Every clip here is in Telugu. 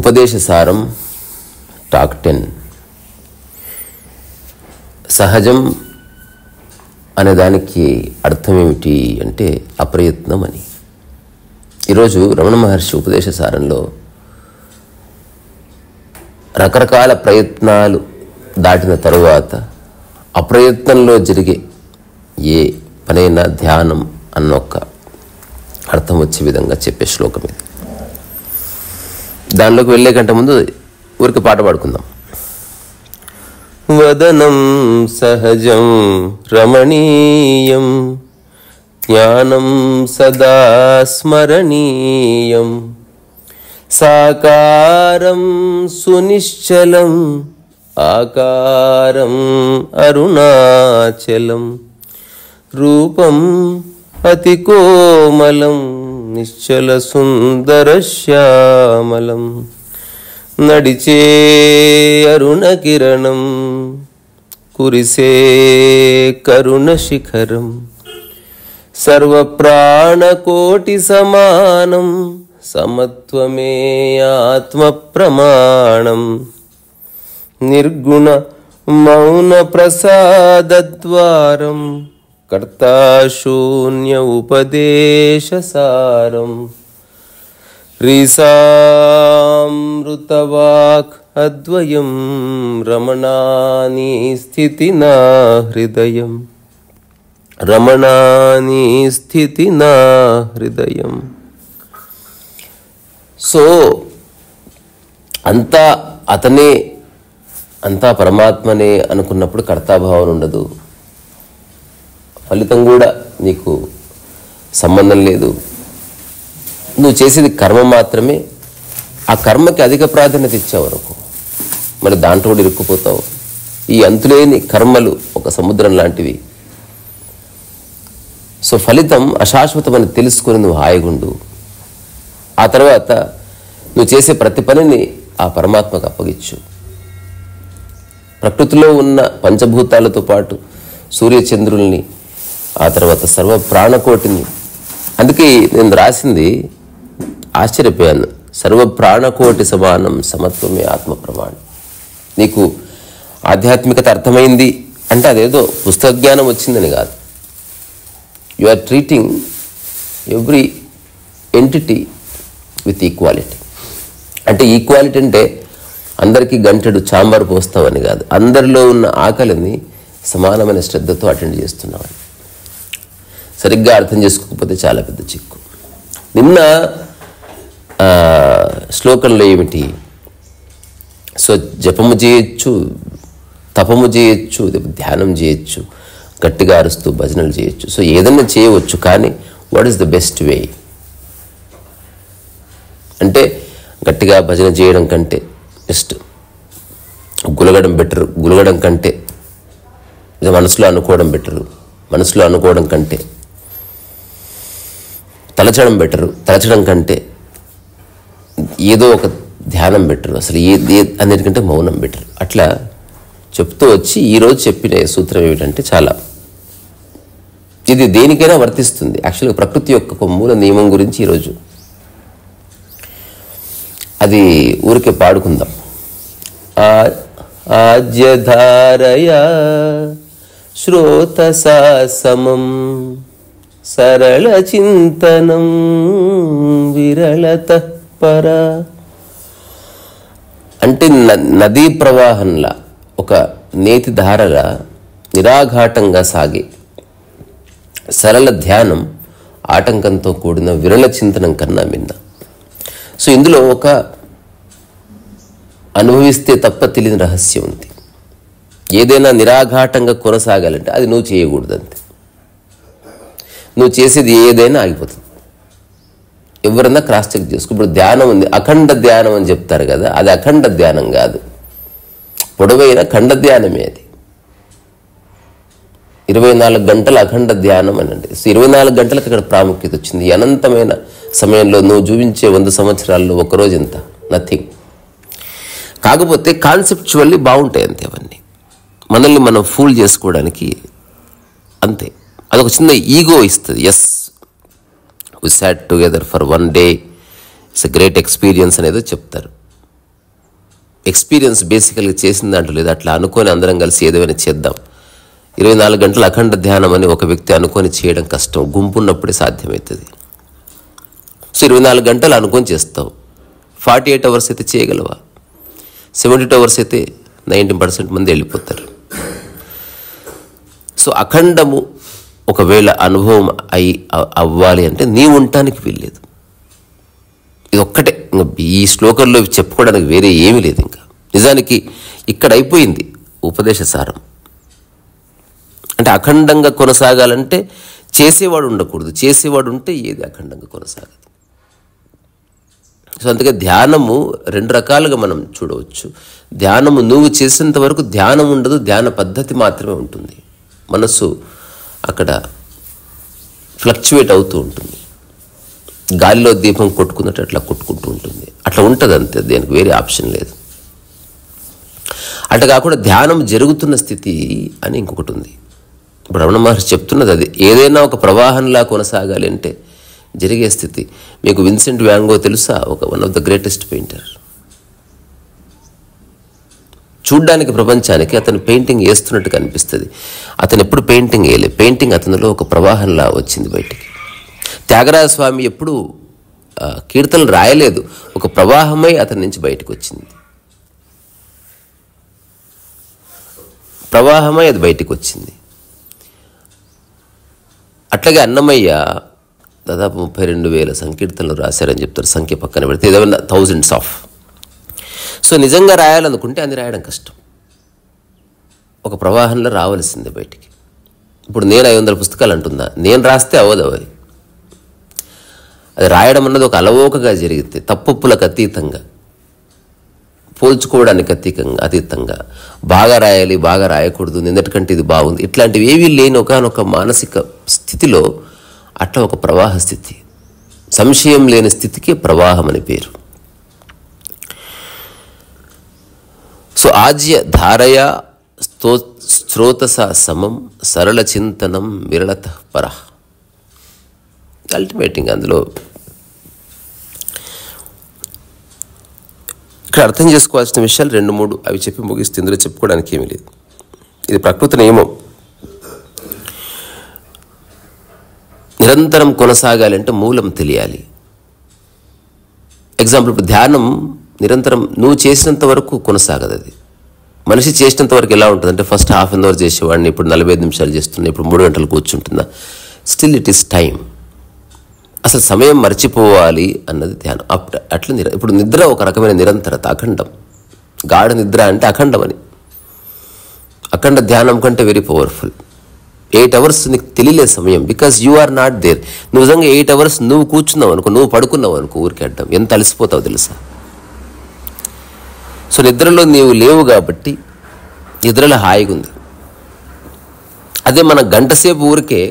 ఉపదేశసారం టాక్ 10. సహజం అనే దానికి అర్థం ఏమిటి అంటే అప్రయత్నం అని. ఈరోజు రమణ మహర్షి ఉపదేశసారంలో రకరకాల ప్రయత్నాలు దాటిన తరువాత అప్రయత్నంలో జరిగే ఏ పనైనా ధ్యానం అన్న ఒక అర్థం వచ్చే విధంగా చెప్పే శ్లోకం ఇది. దానిలోకి వెళ్ళే కంటే ముందు ఊరికి పాట పాడుకుందాం. వదనం సహజం రమణీయం జ్ఞానం సదా స్మరణీయం సాకారం సునిశ్చలం ఆకారం అరుణాచలం రూపం అతి కోమలం నిశ్చల సుందర శ్యామలం నడిచే అరుణ కిరణం కురిసే కరుణ శిఖరం సర్వ ప్రాణకోటి సమానం సమత్వమే ఆత్మ ప్రమాణం నిర్గుణ మౌన ప్రసాదద్వారం కర్తా శూన్య ఉపదేశసారం రీసామృతవాక్ అద్వయం రమణాని స్థితి నా హృదయం రమణాని స్థితి నా హృదయం. సో అంతా అతనే, అంతా పరమాత్మనే అనుకున్నప్పుడు కర్తాభావం ఉండదు, ఫలితం కూడా నీకు సంబంధం లేదు. నువ్వు చేసేది కర్మ మాత్రమే. ఆ కర్మకి అధిక ప్రాధాన్యత ఇచ్చావు అనుకో, మరి దాంట్లో కూడా ఇరుక్కుపోతావు. ఈ అంతులేని కర్మలు ఒక సముద్రం లాంటివి. సో ఫలితం అశాశ్వతమని తెలుసుకొని నువ్వు హాయిగుండు. ఆ తర్వాత నువ్వు చేసే ప్రతి పనిని ఆ పరమాత్మకు అప్పగించు. ప్రకృతిలో ఉన్న పంచభూతాలతో పాటు సూర్యచంద్రుల్ని, ఆ తర్వాత సర్వ ప్రాణకోటిని. అందుకే నేను రాసింది ఆశ్చర్యపోయాను. సర్వ ప్రాణకోటి సమానం సమత్వమే ఆత్మ ప్రమాణం. నీకు ఆధ్యాత్మికత అర్థమైంది అంటే అదేదో పుస్తక జ్ఞానం వచ్చిందని కాదు. You are treating every entity with equality. అంటే ఈక్వాలిటీ అంటే అందరికీ గంటెడు చాంబారు పోస్తావని కాదు, అందరిలో ఉన్న ఆకలిని సమానమైన శ్రద్ధతో అటెండ్ చేస్తున్నామని. సరిగ్గా అర్థం చేసుకోకపోతే చాలా పెద్ద చిక్కు. నిన్న శ్లోకంలో ఏమిటి? సో జపము చేయొచ్చు, తపము చేయొచ్చు, ధ్యానం చేయొచ్చు, గట్టిగా అరుస్తూ భజనలు చేయొచ్చు. సో ఏదన్నా చేయవచ్చు, కానీ what is the best way అంటే గట్టిగా భజన చేయడం కంటే జస్ట్ గులగడం బెటరు. గులగడం కంటే మనసులో అనుకోవడం బెటరు. మనసులో అనుకోవడం కంటే తలచడం బెటరు. తలచడం కంటే ఏదో ఒక ధ్యానం బెటరు. అసలు అన్నిటికంటే మౌనం బెటరు. అట్లా చెప్తూ వచ్చి ఈరోజు చెప్పిన సూత్రం ఏమిటంటే, చాలా ఇది దేనికైనా వర్తిస్తుంది. యాక్చువల్గా ప్రకృతి యొక్క ఒక మూల నియమం గురించి ఈరోజు అది ఊరికే పాడుకుందాం. ఆజ్యధారయా శ్రోతసా సమం సరళ చింతనం విరళత పర. అంటే నదీ ప్రవాహంలా, ఒక నేతి ధారగా నిరాఘాటంగా సాగే సరళ ధ్యానం ఆటంకంతో కూడిన విరళ చింతనం కన్నా మిన్న. సో ఇందులో ఒక అనుభవిస్తే తప్ప తెలియని రహస్యం ఉంది. ఏదైనా నిరాఘాటంగా కొనసాగాలంటే అది నువ్వు చేయకూడదు. అంతే. నువ్వు చేసేది ఏదైనా ఆగిపోతుంది. ఎవరన్నా క్రాస్ చెక్ చేసుకో. ఇప్పుడు ధ్యానం ఉంది, అఖండ ధ్యానం అని చెప్తారు కదా, అది అఖండ ధ్యానం కాదు, పొడవైన ఖండ ధ్యానమే. అది 24 గంటల అఖండ ధ్యానం అనండి. సో 24 గంటలకు అక్కడ ప్రాముఖ్యత వచ్చింది. అనంతమైన సమయంలో నువ్వు చూపించే 100 సంవత్సరాల్లో ఒకరోజు ఎంత, నథింగ్. కాకపోతే కాన్సెప్చువల్లీ బాగుంటాయి అంతే. అవన్నీ మనల్ని మనం ఫూల్ చేసుకోవడానికి అంతే. అదొక చిన్న ఈగో ఇస్తుంది. Yes, we sat together for 1 day, it's a great experience అనేది చెప్తారు. ఎక్స్పీరియన్స్ బేసికల్గా చేసిన దాంట్లో లేదు. అట్లా అనుకొని అందరం కలిసి ఏదైనా చేద్దాం. 24 గంటలు అఖండ ధ్యానం అని ఒక వ్యక్తి అనుకొని చేయడం కష్టం. గుంపు ఉన్నప్పుడే సాధ్యమవుతుంది. సో 24 గంటలు అనుకొని చేస్తావు. 48 అవర్స్ అయితే చేయగలవా? 72 అవర్స్ అయితే 90% మంది వెళ్ళిపోతారు. సో అఖండము ఒకవేళ అనుభవం అవ్వాలి అంటే నీవు ఉండటానికి వీల్లేదు. ఇది ఒక్కటే, ఈ శ్లోకంలో చెప్పుకోవడానికి వేరే ఏమీ లేదు. ఇంకా నిజానికి ఇక్కడ అయిపోయింది ఉపదేశ సారం. అంటే అఖండంగా కొనసాగాలంటే చేసేవాడు ఉండకూడదు. చేసేవాడు ఉంటే ఏది అఖండంగా కొనసాగదు. సో అందుకే ధ్యానము 2 రకాలుగా మనం చూడవచ్చు. ధ్యానము నువ్వు చేసేంత వరకు ధ్యానం ఉండదు, ధ్యాన పద్ధతి మాత్రమే ఉంటుంది. మనస్సు అక్కడ ఫ్లక్చువేట్ అవుతూ ఉంటుంది. గాలిలో దీపం కొట్టుకున్నట్టు అట్లా కొట్టుకుంటూ ఉంటుంది. అట్లా ఉంటుంది అంతే, దానికి వేరే ఆప్షన్ లేదు. అట్లా కాకుండా ధ్యానం జరుగుతున్న స్థితి అని ఇంకొకటి ఉంది. ఇప్పుడు రమణ మహర్షి చెప్తున్నది అది. ఏదైనా ఒక ప్రవాహంలా కొనసాగాలి అంటే జరిగే స్థితి. మీకు విన్సెంట్ వ్యాన్ గో తెలుసా? One of the greatest painter. చూడ్డానికి ప్రపంచానికి అతను పెయింటింగ్ వేస్తున్నట్టు కనిపిస్తుంది. అతను ఎప్పుడు పెయింటింగ్ వేయలేదు. పెయింటింగ్ అతనిలో ఒక ప్రవాహంలా వచ్చింది బయటికి. త్యాగరాజ స్వామి ఎప్పుడు కీర్తనలు రాయలేదు, ఒక ప్రవాహమై అతని నుంచి బయటకు వచ్చింది. ప్రవాహమై అది బయటకు వచ్చింది. అట్లాగే అన్నమయ్య దాదాపు 32,000 సంకీర్తనలు రాశారని చెప్తారు. సంఖ్య పక్కన పెడితే ఏదైనా థౌజండ్స్ ఆఫ్. సో నిజంగా రాయాలనుకుంటే అది రాయడం కష్టం. ఒక ప్రవాహంలో రావాల్సిందే బయటికి. ఇప్పుడు నేను 500 పుస్తకాలు అంటుందా? నేను రాస్తే అవ్వదు. అది రాయడం అన్నది ఒక అలవోకగా జరిగితే, తప్పులకు అతీతంగా, పోల్చుకోవడానికి అతీతంగా, బాగా రాయాలి, బాగా రాయకూడదు, నిన్నటికంటే ఇది బాగుంది, ఇట్లాంటివి ఏవీ లేని ఒకనొక మానసిక స్థితిలో అట్లా ఒక ప్రవాహ స్థితి, సంశయం లేని స్థితికి ప్రవాహం అని పేరు. సో ఆజ్య ధారయ స్రోతస సమం సరళ చింతనం విరళత పర. అల్టిమేటింగ్ అందులో ఇక్కడ అర్థం చేసుకోవాల్సిన విషయాలు 2-3 అవి చెప్పి ముగిస్తే ఇందులో చెప్పుకోవడానికి ఏమీ లేదు. ఇది ప్రకృతి నియమం. నిరంతరం కొనసాగాలంటే మూలం తెలియాలి. ఎగ్జాంపుల్, ఇప్పుడు ధ్యానం నిరంతరం నువ్వు చేసినంత వరకు కొనసాగదు. అది మనిషి చేసినంత వరకు ఎలా ఉంటుంది అంటే, ఫస్ట్ హాఫ్ అన్ అవర్ చేసేవాడిని, ఇప్పుడు 45 నిమిషాలు చేస్తున్నా, ఇప్పుడు 3 గంటలు కూర్చుంటున్నా. Still it is time. అసలు సమయం మర్చిపోవాలి అన్నది ధ్యానం. అట్లా ఇప్పుడు నిద్ర ఒక రకమైన నిరంతరత, అఖండం. గాఢ నిద్ర అంటే అఖండం అని. అఖండ ధ్యానం కంటే వెరీ పవర్ఫుల్. 8 అవర్స్ నీకు తెలియలే సమయం, because you are not there. నువ్వు నిజంగా 8 అవర్స్ నువ్వు కూర్చున్నావు అనుకో, నువ్వు పడుకున్నావు అనుకో, ఊరికి అడ్డం ఎంత అలసిపోతావు తెలుసా. సో నిద్రలో నీవు లేవు కాబట్టి నిద్రలో హాయిగా ఉంది. అదే మనం గంటసేపు ఊరికే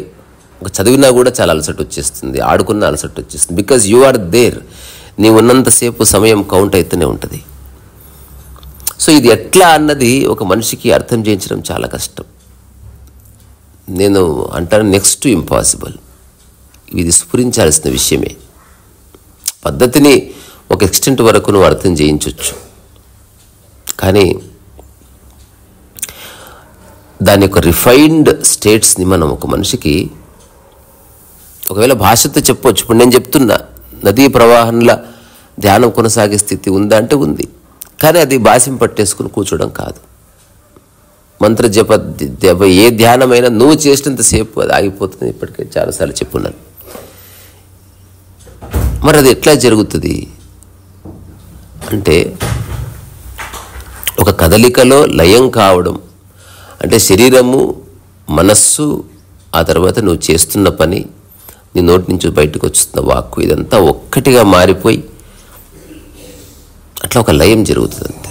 చదివినా కూడా చాలా అలసట వచ్చేస్తుంది, ఆడుకున్న అలసట వచ్చేస్తుంది. Because you are there. నీవు ఉన్నంతసేపు సమయం కౌంట్ అవుతూనే ఉంటుంది. సో ఇది ఎట్లా అన్నది ఒక మనిషికి అర్థం చేయించడం చాలా కష్టం. నేను అంటాను నెక్స్ట్ టు ఇంపాసిబుల్. ఇది స్ఫురించాల్సిన విషయమే. పద్ధతిని ఒక ఎక్స్టెంట్ వరకు నువ్వు అర్థం చేయించవచ్చు, కానీ దాని యొక్క రిఫైన్డ్ స్టేట్స్ని మనం ఒక మనిషికి ఒకవేళ భాషతో చెప్పవచ్చు. ఇప్పుడు నేను చెప్తున్నా నదీ ప్రవాహంలో ధ్యానం కొనసాగే స్థితి ఉందా అంటే ఉంది, కానీ అది భాష్యం పట్టేసుకుని కూర్చోవడం కాదు. మంత్ర జప ఏ ధ్యానమైనా నువ్వు చేసినంతసేపు అది ఆగిపోతుంది. ఇప్పటికే చాలాసార్లు చెప్పున్నాను. మరి అది ఎట్లా జరుగుతుంది అంటే, ఒక కదలికలో లయం కావడం అంటే శరీరము, మనస్సు, ఆ తర్వాత నువ్వు చేస్తున్న పని, నీ నోటి నుంచి బయటకు వస్తున్న వాక్కు, ఇదంతా ఒక్కటిగా మారిపోయి అట్లా ఒక లయం జరుగుతుంది అంతే.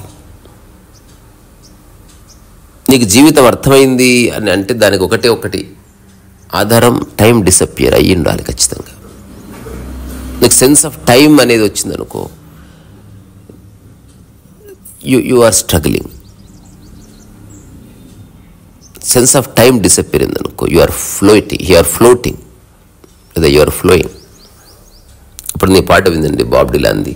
నీకు జీవితం అర్థమైంది అని అంటే దానికి ఒకటి ఆధారం, టైం డిసప్పియర్ అయ్యి ఉండాలి ఖచ్చితంగా. నీకు సెన్స్ ఆఫ్ టైం అనేది వచ్చిందనుకో, you are struggling. Sense of time disappear అయిందనుకో, యు ఆర్ ఫ్లోటింగ్ లేదా యు ఆర్ ఫ్లోయింగ్. ఇప్పుడు నీ పాట విందండి బాబ్ డిలాన్ది,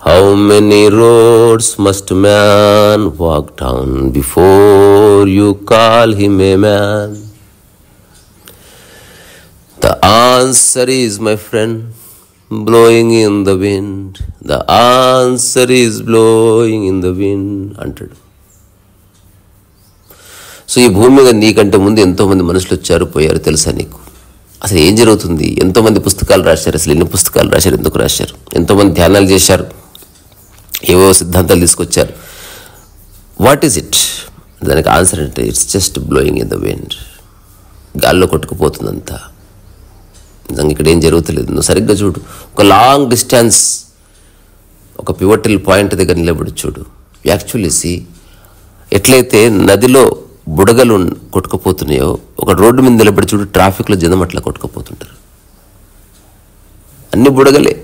How many roads must man walk down before you call him a man? The answer is, my friend, blowing in the wind. The answer is blowing in the wind అంటాడు. సో ఈ భూమి మీద నీకంటే ముందు ఎంతోమంది మనుషులు వచ్చారు పోయారు తెలుసా నీకు? అసలు ఏం జరుగుతుంది? ఎంతోమంది పుస్తకాలు రాశారు, అసలు ఎన్ని పుస్తకాలు రాశారు, ఎందుకు రాశారు? ఎంతోమంది ధ్యానాలు చేశారు, ఏవో సిద్ధాంతాలు తీసుకొచ్చారు. What is it? దానికి ఆన్సర్ అంటే it's just blowing in the wind. గాల్లో కొట్టుకుపోతుందంతా. నిజంగా ఇక్కడ ఏం జరుగుతలేదు. నువ్వు సరిగ్గా చూడు. ఒక లాంగ్ డిస్టెన్స్, ఒక పివటల్ పాయింట్ దగ్గర నిలబడి చూడు. యాక్చువల్లీ ఎట్లయితే నదిలో బుడగలు కొట్టుకుపోతున్నాయో, ఒక రోడ్డు మీద నిలబడి చూడు, ట్రాఫిక్లో జనం అట్లా కొట్టుకుపోతుంటారు. అన్ని బుడగలే.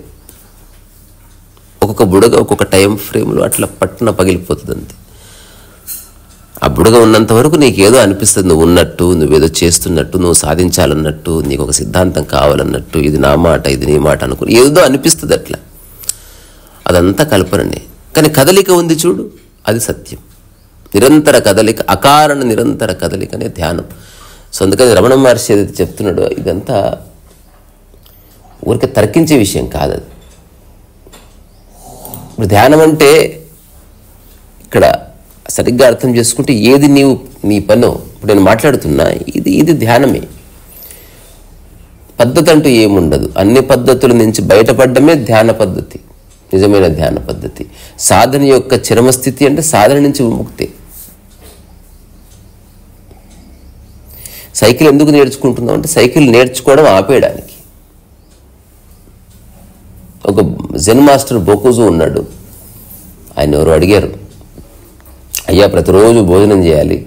ఒక్కొక్క బుడగ ఒక్కొక్క టైం ఫ్రేమ్లో అట్లా పట్టున పగిలిపోతుంది అంతే. ఆ బుడగ ఉన్నంత వరకు నీకేదో అనిపిస్తుంది, నువ్వు ఉన్నట్టు, నువ్వేదో చేస్తున్నట్టు, నువ్వు సాధించాలన్నట్టు, నీకు ఒక సిద్ధాంతం కావాలన్నట్టు, ఇది నా మాట ఇది నీ మాట అనుకుని ఏదో అనిపిస్తుంది అట్లా. అదంతా కల్పననే. కానీ కదలిక ఉంది చూడు, అది సత్యం. నిరంతర కదలిక, అకారణ నిరంతర కదలిక అనే ధ్యానం. సో అందుకని రమణ మహర్షి ఏదైతే చెప్తున్నాడో ఇదంతా ఊరికే తర్కించే విషయం కాదు. అది ఇప్పుడు ధ్యానం అంటే ఇక్కడ సరిగ్గా అర్థం చేసుకుంటే ఏది నీ పనో, ఇప్పుడు నేను మాట్లాడుతున్నా ఇది ధ్యానమే. పద్ధతి అంటూ ఏముండదు. అన్ని పద్ధతుల నుంచి బయటపడడమే ధ్యాన పద్ధతి, నిజమైన ధ్యాన పద్ధతి. సాధన యొక్క చరమస్థితి అంటే సాధన నుంచి విముక్తి. సైకిల్ ఎందుకు నేర్చుకుంటున్నాం అంటే సైకిల్ నేర్చుకోవడం ఆపేయడానికి. ఒక జెన్ మాస్టర్ బొకుజు ఉన్నాడు. ఆయన ఎవరు అడిగారు, అయ్యా ప్రతిరోజు భోజనం చేయాలి,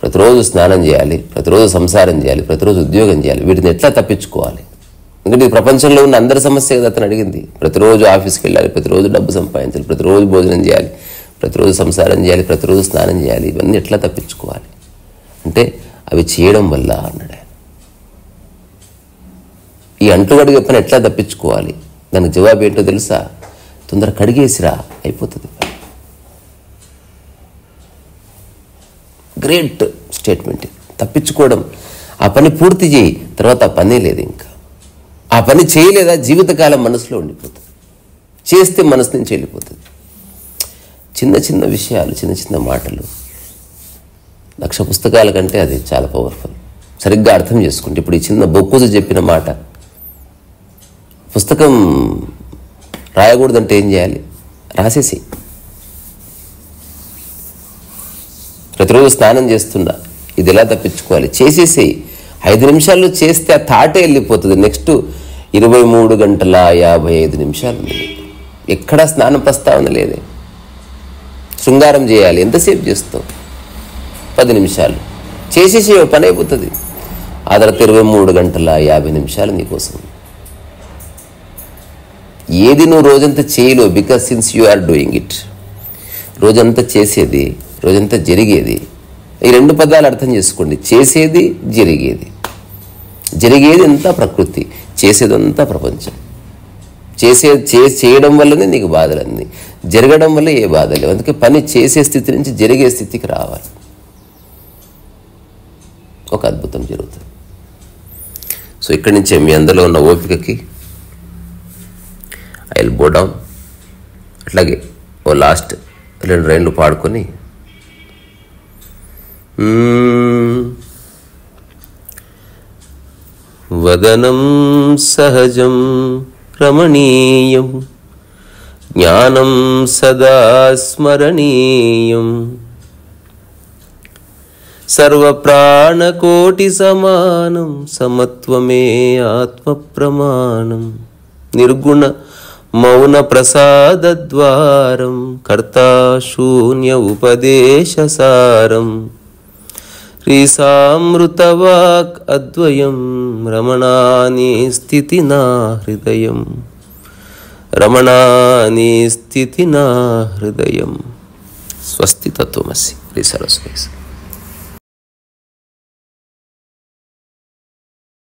ప్రతిరోజు స్నానం చేయాలి, ప్రతిరోజు సంసారం చేయాలి, ప్రతిరోజు ఉద్యోగం చేయాలి, వీటిని ఎట్లా తప్పించుకోవాలి? ఎందుకంటే ఈ ప్రపంచంలో ఉన్న అందరి సమస్య కదా అతను అడిగింది. ప్రతిరోజు ఆఫీస్కి వెళ్ళాలి, ప్రతిరోజు డబ్బు సంపాదించాలి, ప్రతిరోజు భోజనం చేయాలి, ప్రతిరోజు సంసారం చేయాలి, ప్రతిరోజు స్నానం చేయాలి, ఇవన్నీ ఎట్లా తప్పించుకోవాలి అంటే అవి చేయడం వల్ల అన్నాడు. ఈ అంటుగడిగే పని ఎట్లా తప్పించుకోవాలి? దానికి జవాబు ఏంటో తెలుసా? తొందర కడిగేసిరా, అయిపోతుంది. Great statement. తప్పించుకోవడం, ఆ పని పూర్తి చేయి, తర్వాత ఆ పనే లేదు. ఇంకా ఆ పని చేయలేదా జీవితకాలం మనసులో ఉండిపోతుంది, చేస్తే మనసు నుంచి వెళ్ళిపోతుంది. చిన్న చిన్న విషయాలు, చిన్న చిన్న మాటలు 1,00,000 పుస్తకాల కంటే అది చాలా పవర్ఫుల్. సరిగ్గా అర్థం చేసుకుంటే ఇప్పుడు ఈ చిన్న బొక్కుజు చెప్పిన మాట, పుస్తకం రాయకూడదంటే ఏం చేయాలి? రాసేసి. ప్రతిరోజు స్నానం చేస్తున్నా, ఇది ఎలా తప్పించుకోవాలి? చేసేసి 5 నిమిషాల్లో చేస్తే ఆ థాటే వెళ్ళిపోతుంది. నెక్స్ట్ 23 గంటల 55 నిమిషాలు ఉంది. ఎక్కడా స్నానం ప్రస్తావన లేదే. శృంగారం చేయాలి, ఎంతసేపు చేస్తావు? 10 నిమిషాలు చేసేసి పని అయిపోతుంది. ఆ తర్వాత 23 గంటల 50 నిమిషాలు నీకోసం. ఏది నువ్వు రోజంతా చేయలేవు, because since you are doing it. రోజంతా చేసేది, రోజంతా జరిగేది. ఈ 2 పదాలు అర్థం చేసుకోండి. చేసేది, జరిగేది. జరిగేది అంతా ప్రకృతి, చేసేదంతా ప్రపంచం. చేయడం వల్లనే నీకు బాధలన్నీ, జరగడం వల్ల ఏ బాధ లేవు. అందుకే పని చేసే స్థితి నుంచి జరిగే స్థితికి రావాలి. ఒక అద్భుతం జరుగుతుంది. సో ఇక్కడి నుంచే మీ అందరిలో ఉన్న ఓపికకి ఐ విల్ బో డౌన్. అట్లాగే ఓ లాస్ట్ 2 లైన్లు పాడుకొని వదనం సహజం రమణీయం జ్ఞానం సదా స్మరణీయం సర్వప్రాణకోటి సమానం సమత్వమే ఆత్మ ప్రమాణం నిర్గుణ మౌన ప్రసాదద్వారం కర్తా శూన్య ఉపదేశసారం శ్రీసామృతవాక్ అద్వయం రమణాని స్థితి నా హృదయం రమణాని స్థితి నా హృదయం. స్వస్తి తత్వమసి. శ్రీ సరస్వతి.